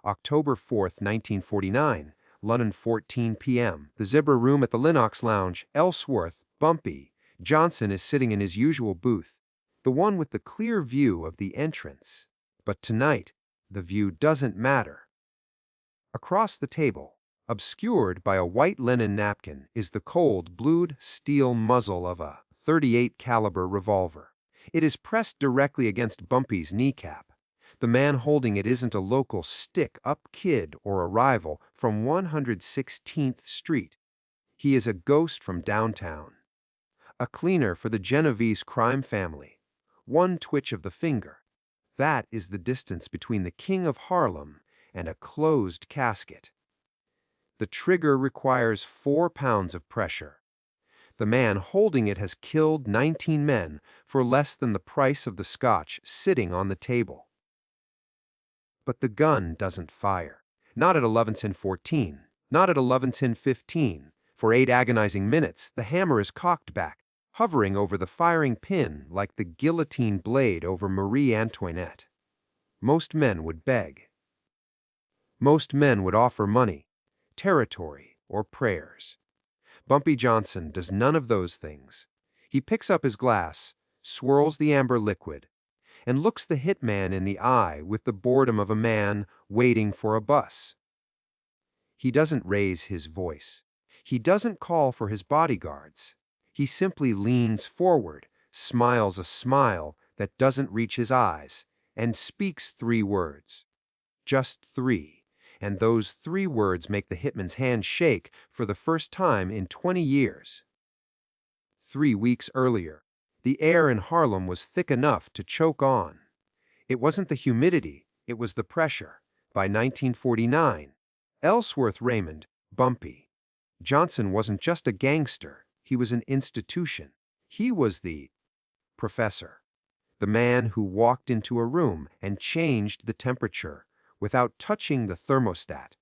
October 4, 1949, London 14 p.m. The Zebra Room at the Lenox Lounge, Ellsworth, Bumpy Johnson is sitting in his usual booth, the one with the clear view of the entrance. But tonight, the view doesn't matter. Across the table, obscured by a white linen napkin, is the cold, blued steel muzzle of a .38 caliber revolver. It is pressed directly against Bumpy's kneecap. The man holding it isn't a local stick-up kid or a rival from 116th Street. He is a ghost from downtown. A cleaner for the Genovese crime family. One twitch of the finger. That is the distance between the King of Harlem and a closed casket. The trigger requires 4 pounds of pressure. The man holding it has killed 19 men for less than the price of the scotch sitting on the table. But the gun doesn't fire. Not at 11:10:14, not at 11:10:15. For 8 agonizing minutes, the hammer is cocked back, hovering over the firing pin like the guillotine blade over Marie Antoinette. Most men would beg. Most men would offer money, territory, or prayers. Bumpy Johnson does none of those things. He picks up his glass, swirls the amber liquid, and looks the hitman in the eye with the boredom of a man waiting for a bus. He doesn't raise his voice. He doesn't call for his bodyguards. He simply leans forward, smiles a smile that doesn't reach his eyes, and speaks 3 words. Just 3. And those 3 words make the hitman's hand shake for the first time in 20 years. 3 weeks earlier, the air in Harlem was thick enough to choke on. It wasn't the humidity, it was the pressure. By 1949, Ellsworth Raymond, Bumpy Johnson wasn't just a gangster, he was an institution. He was the professor, the man who walked into a room and changed the temperature without touching the thermostat.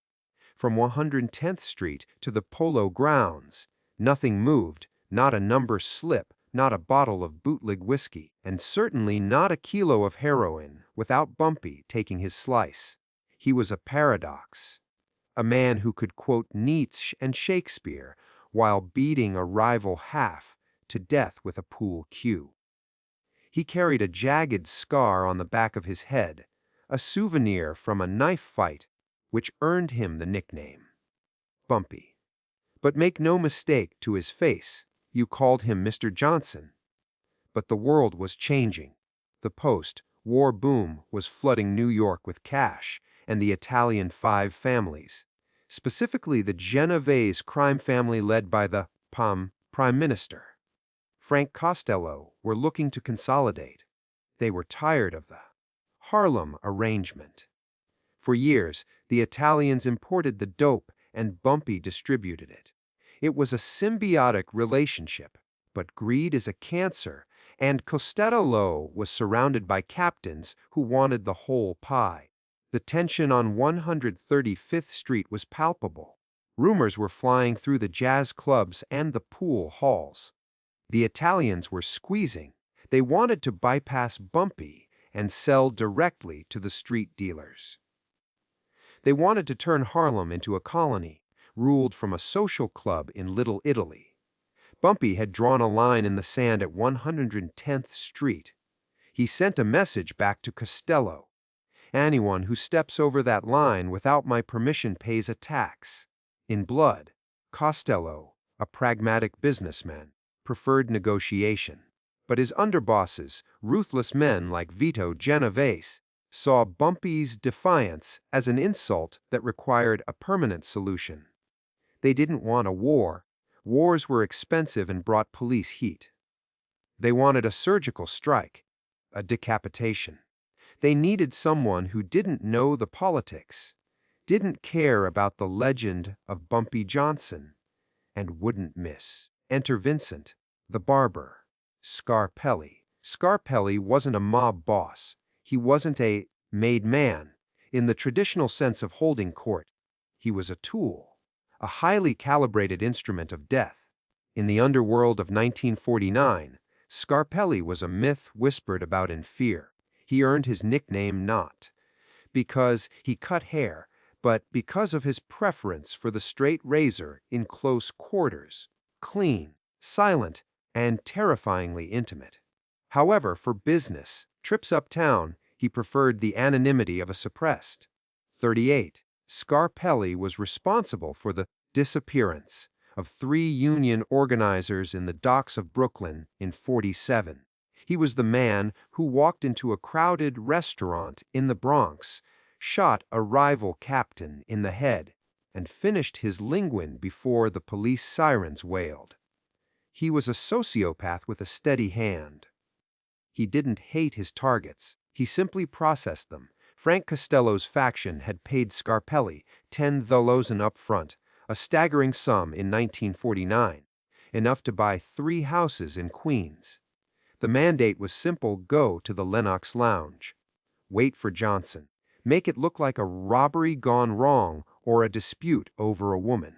From 110th Street to the Polo Grounds, nothing moved, not a number slip, not a bottle of bootleg whiskey, and certainly not a kilo of heroin without Bumpy taking his slice. He was a paradox. A man who could quote Nietzsche and Shakespeare while beating a rival half to death with a pool cue. He carried a jagged scar on the back of his head, a souvenir from a knife fight, which earned him the nickname Bumpy. But make no mistake to his face, you called him Mr. Johnson. But the world was changing. The post-war boom was flooding New York with cash, and the Italian 5 families, specifically the Genovese crime family led by the Prime Minister, Frank Costello, were looking to consolidate. They were tired of the Harlem arrangement. For years, the Italians imported the dope and Bumpy distributed it. It was a symbiotic relationship, but greed is a cancer, and Costello was surrounded by captains who wanted the whole pie. The tension on 135th Street was palpable. Rumors were flying through the jazz clubs and the pool halls. The Italians were squeezing. They wanted to bypass Bumpy and sell directly to the street dealers. They wanted to turn Harlem into a colony, ruled from a social club in Little Italy. Bumpy had drawn a line in the sand at 110th Street. He sent a message back to Costello. Anyone who steps over that line without my permission pays a tax. In blood, Costello, a pragmatic businessman, preferred negotiation. But his underbosses, ruthless men like Vito Genovese, saw Bumpy's defiance as an insult that required a permanent solution. They didn't want a war. Wars were expensive and brought police heat. They wanted a surgical strike, a decapitation. They needed someone who didn't know the politics, didn't care about the legend of Bumpy Johnson, and wouldn't miss. Enter Vincent, the barber. Scarpelli. Scarpelli wasn't a mob boss. He wasn't a made man in the traditional sense of holding court. He was a tool, a highly calibrated instrument of death. In the underworld of 1949, Scarpelli was a myth whispered about in fear. He earned his nickname not because he cut hair, but because of his preference for the straight razor in close quarters, clean, silent, and terrifyingly intimate. However, for business, trips uptown, he preferred the anonymity of a suppressed. 38. Scarpelli was responsible for the disappearance of 3 union organizers in the docks of Brooklyn in 47. He was the man who walked into a crowded restaurant in the Bronx, shot a rival captain in the head, and finished his linguine before the police sirens wailed. He was a sociopath with a steady hand. He didn't hate his targets, he simply processed them. Frank Costello's faction had paid Scarpelli $10,000 up front, a staggering sum in 1949, enough to buy 3 houses in Queens. The mandate was simple: go to the Lenox Lounge. Wait for Johnson. Make it look like a robbery gone wrong or a dispute over a woman.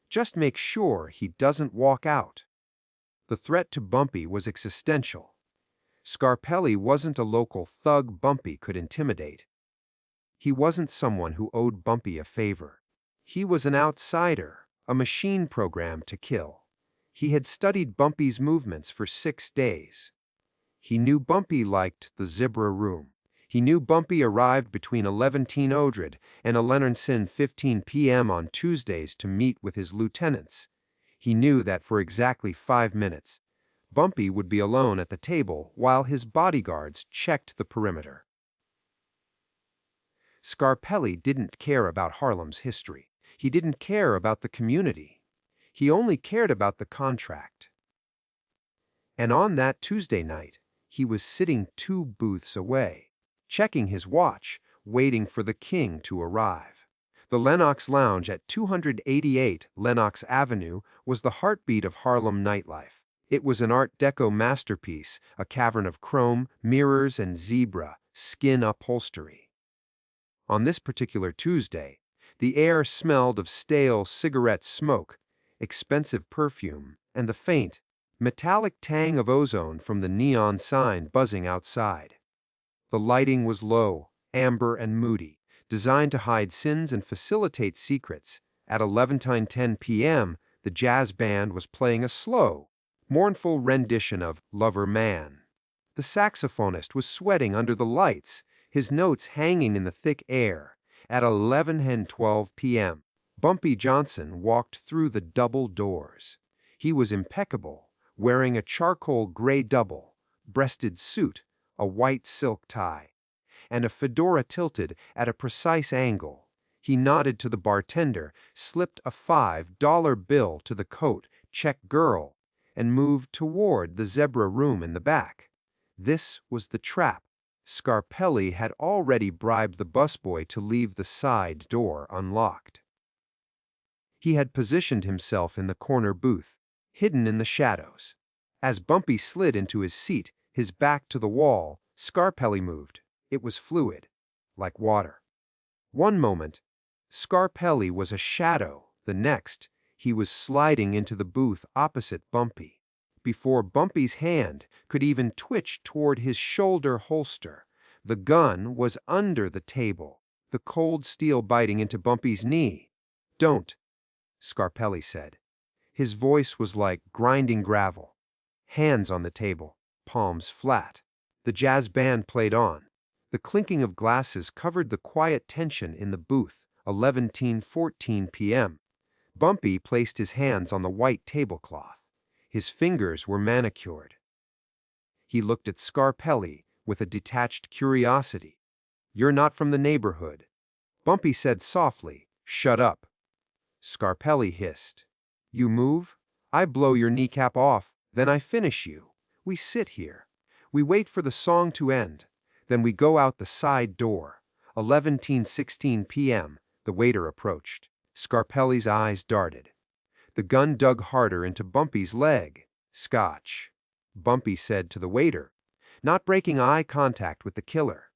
Just make sure he doesn't walk out. The threat to Bumpy was existential. Scarpelli wasn't a local thug Bumpy could intimidate. He wasn't someone who owed Bumpy a favor. He was an outsider, a machine programmed to kill. He had studied Bumpy's movements for 6 days. He knew Bumpy liked the Zebra Room. He knew Bumpy arrived between 11:00 and 11:15 p.m. on Tuesdays to meet with his lieutenants. He knew that for exactly 5 minutes, Bumpy would be alone at the table while his bodyguards checked the perimeter. Scarpelli didn't care about Harlem's history. He didn't care about the community. He only cared about the contract. And on that Tuesday night, he was sitting 2 booths away, checking his watch, waiting for the king to arrive. The Lenox Lounge at 288 Lenox Avenue was the heartbeat of Harlem nightlife. It was an Art Deco masterpiece, a cavern of chrome, mirrors, and zebra skin upholstery. On this particular Tuesday, the air smelled of stale cigarette smoke, expensive perfume, and the faint, metallic tang of ozone from the neon sign buzzing outside. The lighting was low, amber, and moody, designed to hide sins and facilitate secrets. At 11:10 p.m., the jazz band was playing a slow, mournful rendition of Lover Man. The saxophonist was sweating under the lights, his notes hanging in the thick air. At 11:12 p.m., Bumpy Johnson walked through the double doors. He was impeccable, wearing a charcoal gray double-breasted suit, a white silk tie, and a fedora tilted at a precise angle. He nodded to the bartender, slipped a $5 bill to the coat-check girl, and moved toward the Zebra Room in the back. This was the trap. Scarpelli had already bribed the busboy to leave the side door unlocked. He had positioned himself in the corner booth, hidden in the shadows. As Bumpy slid into his seat, his back to the wall, Scarpelli moved. It was fluid, like water. One moment, Scarpelli was a shadow. The next, he was sliding into the booth opposite Bumpy. Before Bumpy's hand could even twitch toward his shoulder holster, the gun was under the table, the cold steel biting into Bumpy's knee. "Don't," Scarpelli said. His voice was like grinding gravel. Hands on the table, palms flat. The jazz band played on. The clinking of glasses covered the quiet tension in the booth. 11:14 p.m. Bumpy placed his hands on the white tablecloth. His fingers were manicured. He looked at Scarpelli with a detached curiosity. "You're not from the neighborhood." Bumpy said softly, "Shut up." Scarpelli hissed, "You move, I blow your kneecap off, then I finish you. We sit here. We wait for the song to end. Then we go out the side door." 11:16 p.m. The waiter approached. Scarpelli's eyes darted. The gun dug harder into Bumpy's leg. "Scotch," Bumpy said to the waiter, not breaking eye contact with the killer.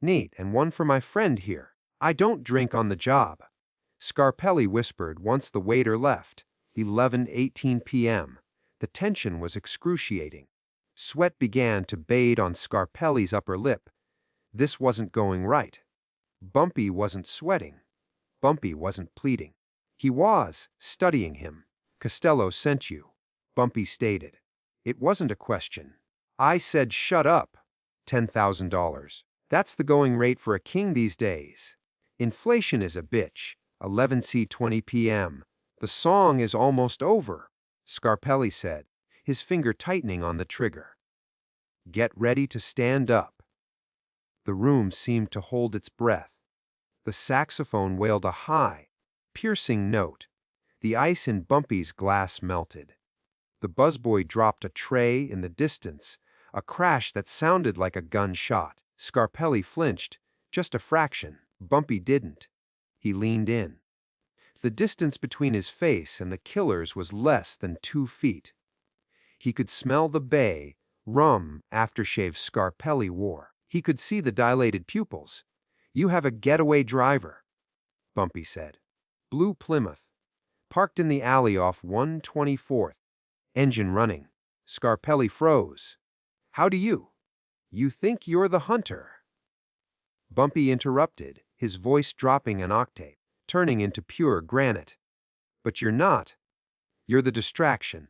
"Neat, and one for my friend here. I don't drink on the job," Scarpelli whispered once the waiter left. 11:18 p.m. The tension was excruciating. Sweat began to bead on Scarpelli's upper lip. This wasn't going right. Bumpy wasn't sweating. Bumpy wasn't pleading. He was studying him. "Costello sent you," Bumpy stated. It wasn't a question. "I said shut up." $10,000. That's the going rate for a king these days. Inflation is a bitch. 11:20 p.m. "The song is almost over," Scarpelli said, his finger tightening on the trigger. "Get ready to stand up." The room seemed to hold its breath. The saxophone wailed a high, piercing note. The ice in Bumpy's glass melted. The busboy dropped a tray in the distance, a crash that sounded like a gunshot. Scarpelli flinched, just a fraction. Bumpy didn't. He leaned in. The distance between his face and the killer's was less than 2 feet. He could smell the bay, rum aftershave Scarpelli wore. He could see the dilated pupils. "You have a getaway driver," Bumpy said. "Blue Plymouth. Parked in the alley off 124th. Engine running." Scarpelli froze. "How do you? You think you're the hunter?" Bumpy interrupted, his voice dropping an octave, turning into pure granite. "But you're not. You're the distraction."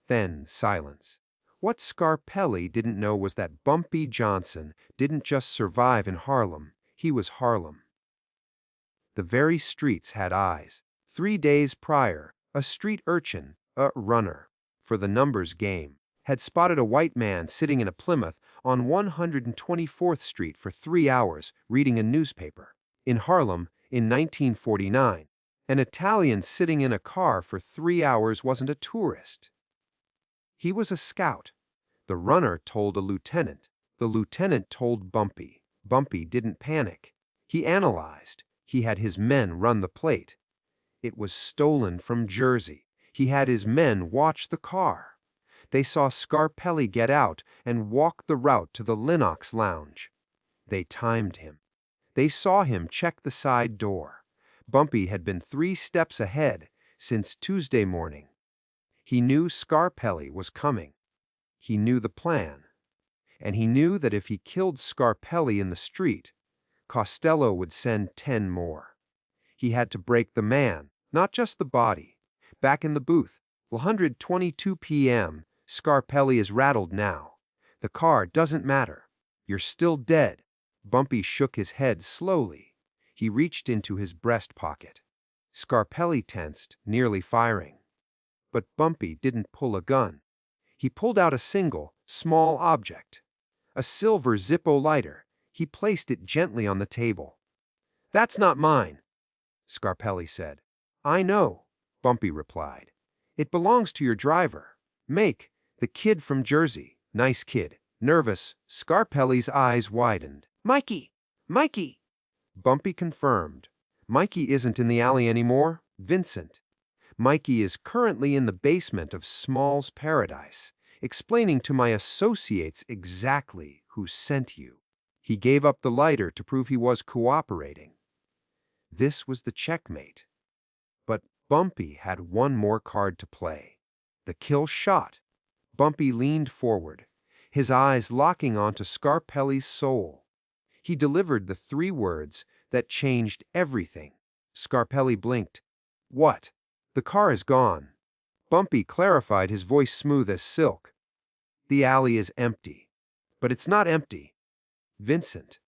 Then silence. What Scarpelli didn't know was that Bumpy Johnson didn't just survive in Harlem, he was Harlem. The very streets had eyes. 3 days prior, a street urchin, a runner, for the numbers game, had spotted a white man sitting in a Plymouth on 124th Street for 3 hours reading a newspaper. In Harlem, in 1949, an Italian sitting in a car for 3 hours wasn't a tourist. He was a scout. The runner told a lieutenant. The lieutenant told Bumpy. Bumpy didn't panic. He analyzed. He had his men run the plate. It was stolen from Jersey. He had his men watch the car. They saw Scarpelli get out and walk the route to the Lenox Lounge. They timed him. They saw him check the side door. Bumpy had been 3 steps ahead since Tuesday morning. He knew Scarpelli was coming. He knew the plan. And he knew that if he killed Scarpelli in the street, Costello would send 10 more. He had to break the man, not just the body. Back in the booth, 122 p.m., Scarpelli is rattled now. "The car doesn't matter. You're still dead." Bumpy shook his head slowly. He reached into his breast pocket. Scarpelli tensed, nearly firing. But Bumpy didn't pull a gun. He pulled out a single, small object. A silver Zippo lighter. He placed it gently on the table. "That's not mine," Scarpelli said. "I know," Bumpy replied. "It belongs to your driver. Make, the kid from Jersey. Nice kid." Nervous, Scarpelli's eyes widened. "Mikey! Mikey!" Bumpy confirmed. "Mikey isn't in the alley anymore. Vincent. Mikey is currently in the basement of Small's Paradise, explaining to my associates exactly who sent you. He gave up the lighter to prove he was cooperating." This was the checkmate. But Bumpy had one more card to play. The kill shot. Bumpy leaned forward, his eyes locking onto Scarpelli's soul. He delivered the 3 words that changed everything. Scarpelli blinked. "What?" "The car is gone." Bumpy clarified, his voice smooth as silk. "The alley is empty." "But it's not empty. Vincent."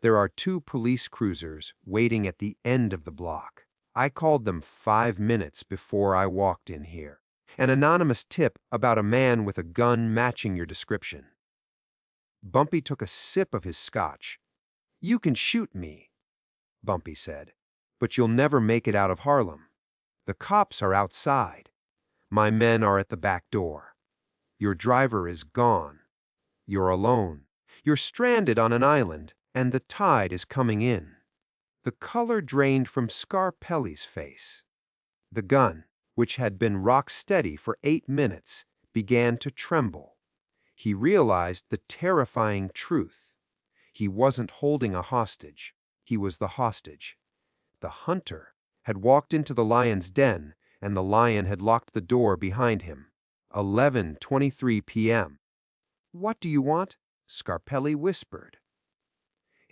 "There are 2 police cruisers waiting at the end of the block. I called them 5 minutes before I walked in here. An anonymous tip about a man with a gun matching your description." Bumpy took a sip of his scotch. "You can shoot me," Bumpy said, "but you'll never make it out of Harlem. The cops are outside. My men are at the back door. Your driver is gone. You're alone. You're stranded on an island, and the tide is coming in." The color drained from Scarpelli's face. The gun, which had been rock steady for 8 minutes, began to tremble. He realized the terrifying truth. He wasn't holding a hostage. He was the hostage. The hunter had walked into the lion's den, and the lion had locked the door behind him. 11:23 p.m. "What do you want?" Scarpelli whispered.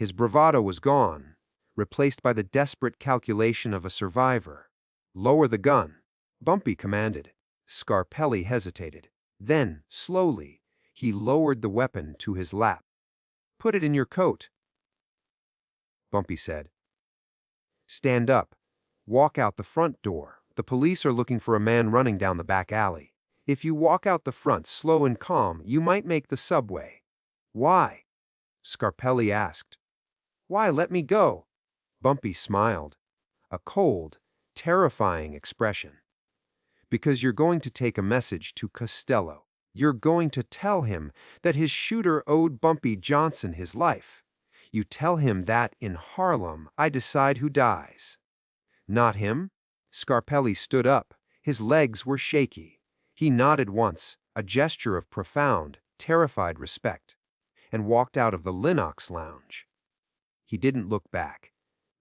His bravado was gone, replaced by the desperate calculation of a survivor. "Lower the gun," Bumpy commanded. Scarpelli hesitated. Then, slowly, he lowered the weapon to his lap. "Put it in your coat," Bumpy said. "Stand up. Walk out the front door. The police are looking for a man running down the back alley. If you walk out the front slow and calm, you might make the subway." "Why?" Scarpelli asked. "Why, let me go." Bumpy smiled, a cold, terrifying expression. "Because you're going to take a message to Costello. You're going to tell him that his shooter owed Bumpy Johnson his life. You tell him that in Harlem, I decide who dies." "Not him?" Scarpelli stood up. His legs were shaky. He nodded once, a gesture of profound, terrified respect, and walked out of the Linox lounge. He didn't look back.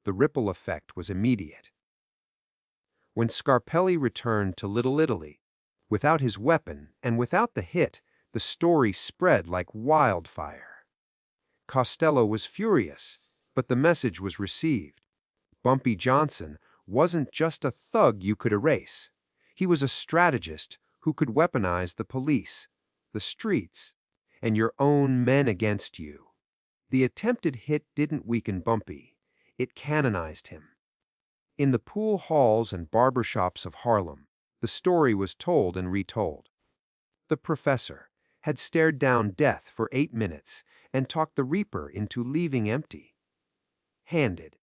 The ripple effect was immediate. When Scarpelli returned to Little Italy, without his weapon and without the hit, the story spread like wildfire. Costello was furious, but the message was received. Bumpy Johnson wasn't just a thug you could erase. He was a strategist who could weaponize the police, the streets, and your own men against you. The attempted hit didn't weaken Bumpy. It canonized him. In the pool halls and barbershops of Harlem, the story was told and retold. The professor had stared down death for 8 minutes and talked the Reaper into leaving empty-handed.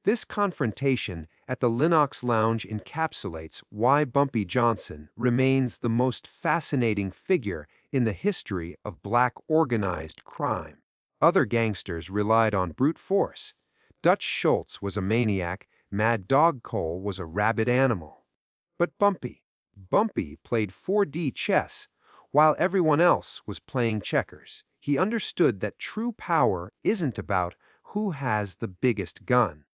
This confrontation at the Linox Lounge encapsulates why Bumpy Johnson remains the most fascinating figure in the history of black organized crime. Other gangsters relied on brute force. Dutch Schultz was a maniac, Mad Dog Cole was a rabid animal. But Bumpy played 4D chess, while everyone else was playing checkers. He understood that true power isn't about who has the biggest gun.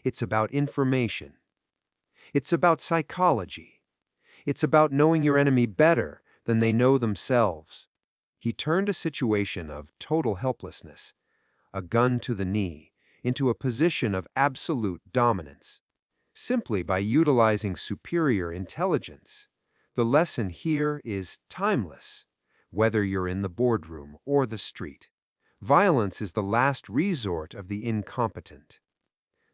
It's about information. It's about psychology. It's about knowing your enemy better than they know themselves. He turned a situation of total helplessness, a gun to the knee, into a position of absolute dominance, simply by utilizing superior intelligence. The lesson here is timeless, whether you're in the boardroom or the street. Violence is the last resort of the incompetent.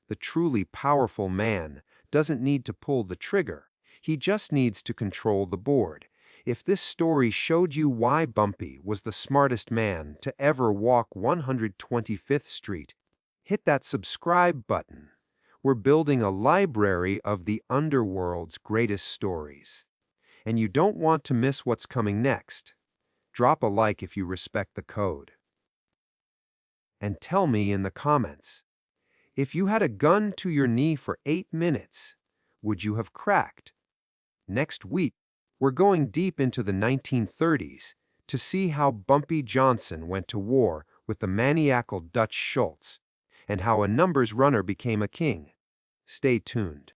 The truly powerful man doesn't need to pull the trigger. He just needs to control the board. If this story showed you why Bumpy was the smartest man to ever walk 125th Street, hit that subscribe button. We're building a library of the underworld's greatest stories. And you don't want to miss what's coming next. Drop a like if you respect the code. And tell me in the comments, if you had a gun to your knee for 8 minutes, would you have cracked? Next week, we're going deep into the 1930s to see how Bumpy Johnson went to war with the maniacal Dutch Schultz, and how a numbers runner became a king. Stay tuned.